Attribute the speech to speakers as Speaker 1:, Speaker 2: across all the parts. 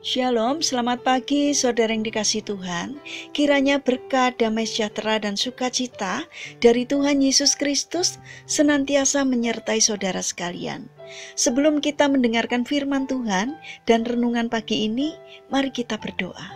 Speaker 1: Shalom, selamat pagi saudara yang dikasihi Tuhan. Kiranya berkat, damai sejahtera dan sukacita dari Tuhan Yesus Kristus senantiasa menyertai saudara sekalian. Sebelum kita mendengarkan firman Tuhan dan renungan pagi ini, mari kita berdoa.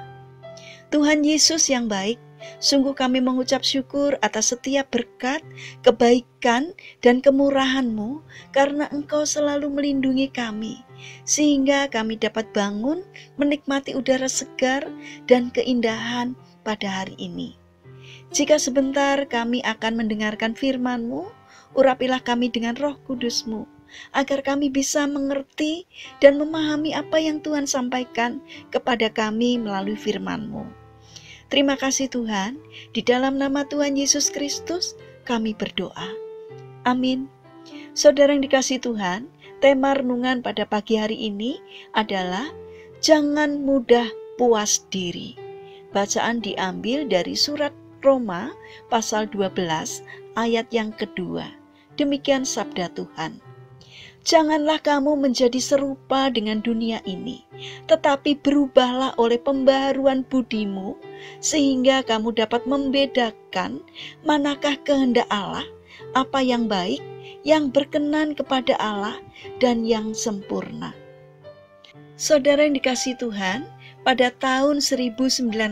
Speaker 1: Tuhan Yesus yang baik, sungguh kami mengucap syukur atas setiap berkat, kebaikan, dan kemurahan-Mu karena Engkau selalu melindungi kami, sehingga kami dapat bangun menikmati udara segar dan keindahan pada hari ini. Jika sebentar kami akan mendengarkan firman-Mu, urapilah kami dengan Roh Kudus-Mu, agar kami bisa mengerti dan memahami apa yang Tuhan sampaikan kepada kami melalui firman-Mu. Terima kasih Tuhan, di dalam nama Tuhan Yesus Kristus kami berdoa. Amin. Saudara yang dikasihi Tuhan, tema renungan pada pagi hari ini adalah jangan mudah puas diri. Bacaan diambil dari surat Roma pasal 12 ayat yang kedua. Demikian sabda Tuhan. Janganlah kamu menjadi serupa dengan dunia ini, tetapi berubahlah oleh pembaharuan budimu, sehingga kamu dapat membedakan manakah kehendak Allah, apa yang baik, yang berkenan kepada Allah, dan yang sempurna. Saudara yang dikasihi Tuhan, pada tahun 1901,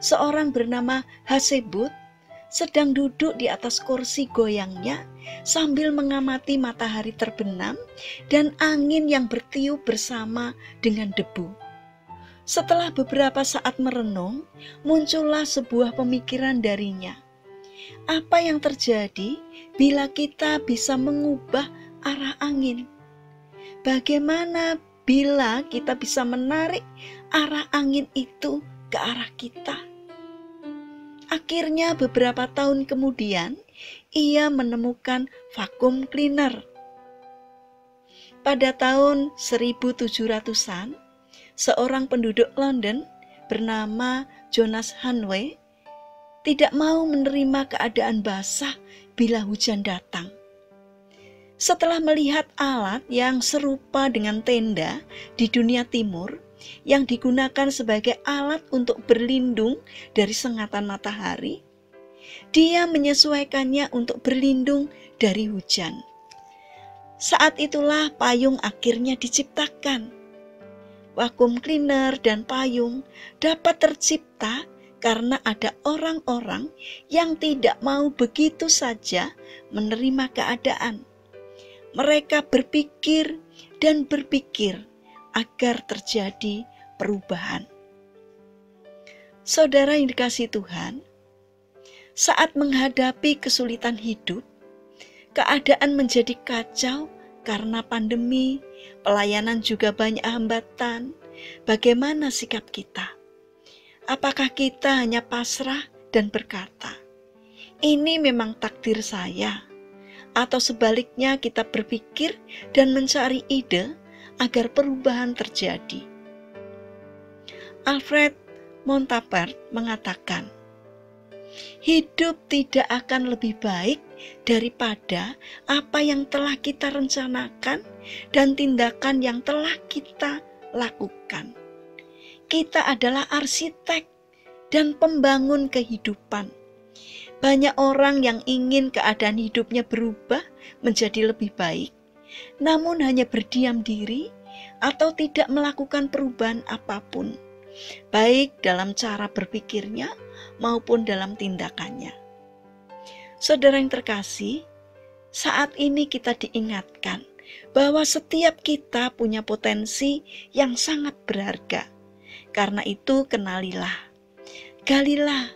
Speaker 1: seorang bernama Hasebut sedang duduk di atas kursi goyangnya sambil mengamati matahari terbenam dan angin yang bertiup bersama dengan debu. Setelah beberapa saat merenung, muncullah sebuah pemikiran darinya. Apa yang terjadi bila kita bisa mengubah arah angin? Bagaimana bila kita bisa menarik arah angin itu ke arah kita? Akhirnya beberapa tahun kemudian, ia menemukan vacuum cleaner. Pada tahun 1700-an, seorang penduduk London bernama Jonas Hanway tidak mau menerima keadaan basah bila hujan datang. Setelah melihat alat yang serupa dengan tenda di dunia timur, yang digunakan sebagai alat untuk berlindung dari sengatan matahari, dia menyesuaikannya untuk berlindung dari hujan. Saat itulah payung akhirnya diciptakan. Vacuum cleaner dan payung dapat tercipta karena ada orang-orang yang tidak mau begitu saja menerima keadaan. Mereka berpikir dan berpikir agar terjadi perubahan. Saudara yang dikasihi Tuhan, saat menghadapi kesulitan hidup, keadaan menjadi kacau karena pandemi, pelayanan juga banyak hambatan. Bagaimana sikap kita? Apakah kita hanya pasrah dan berkata, "Ini memang takdir saya," atau sebaliknya kita berpikir dan mencari ide agar perubahan terjadi? Alfred Montapert mengatakan, hidup tidak akan lebih baik daripada apa yang telah kita rencanakan dan tindakan yang telah kita lakukan. Kita adalah arsitek dan pembangun kehidupan. Banyak orang yang ingin keadaan hidupnya berubah menjadi lebih baik, namun hanya berdiam diri atau tidak melakukan perubahan apapun, baik dalam cara berpikirnya maupun dalam tindakannya. Saudara yang terkasih, saat ini kita diingatkan bahwa setiap kita punya potensi yang sangat berharga. Karena itu kenalilah, galilah,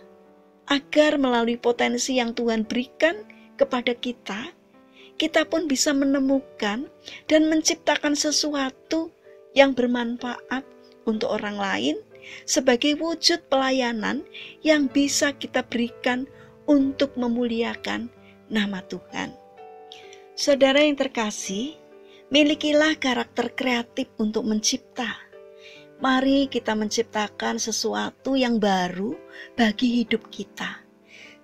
Speaker 1: agar melalui potensi yang Tuhan berikan kepada kita, kita pun bisa menemukan dan menciptakan sesuatu yang bermanfaat untuk orang lain sebagai wujud pelayanan yang bisa kita berikan untuk memuliakan nama Tuhan. Saudara yang terkasih, milikilah karakter kreatif untuk mencipta. Mari kita menciptakan sesuatu yang baru bagi hidup kita.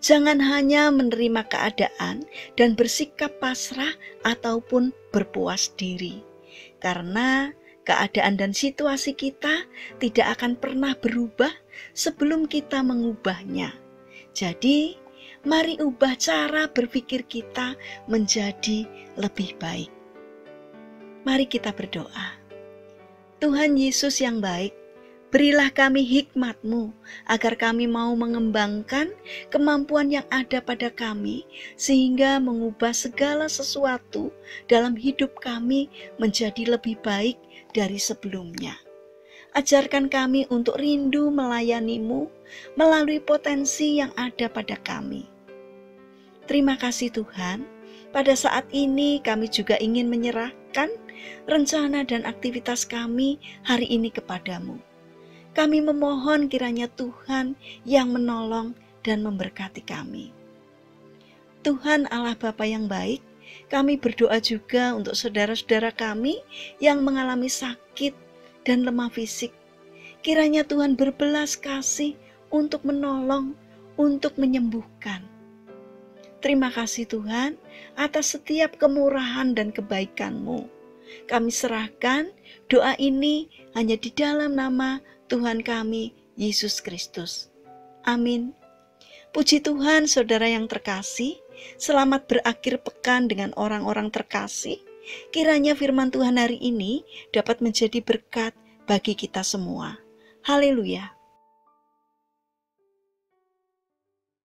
Speaker 1: Jangan hanya menerima keadaan dan bersikap pasrah ataupun berpuas diri. Karena keadaan dan situasi kita tidak akan pernah berubah sebelum kita mengubahnya. Jadi, mari ubah cara berpikir kita menjadi lebih baik. Mari kita berdoa. Tuhan Yesus yang baik, berilah kami hikmat-Mu agar kami mau mengembangkan kemampuan yang ada pada kami sehingga mengubah segala sesuatu dalam hidup kami menjadi lebih baik dari sebelumnya. Ajarkan kami untuk rindu melayani-Mu melalui potensi yang ada pada kami. Terima kasih Tuhan, pada saat ini kami juga ingin menyerahkan rencana dan aktivitas kami hari ini kepadamu. Kami memohon kiranya Tuhan yang menolong dan memberkati kami. Tuhan Allah Bapa yang baik, kami berdoa juga untuk saudara-saudara kami yang mengalami sakit dan lemah fisik. Kiranya Tuhan berbelas kasih untuk menolong, untuk menyembuhkan. Terima kasih Tuhan atas setiap kemurahan dan kebaikan-Mu. Kami serahkan doa ini hanya di dalam nama Tuhan kami, Yesus Kristus. Amin. Puji Tuhan, saudara yang terkasih, selamat berakhir pekan dengan orang-orang terkasih. Kiranya firman Tuhan hari ini dapat menjadi berkat bagi kita semua. Haleluya.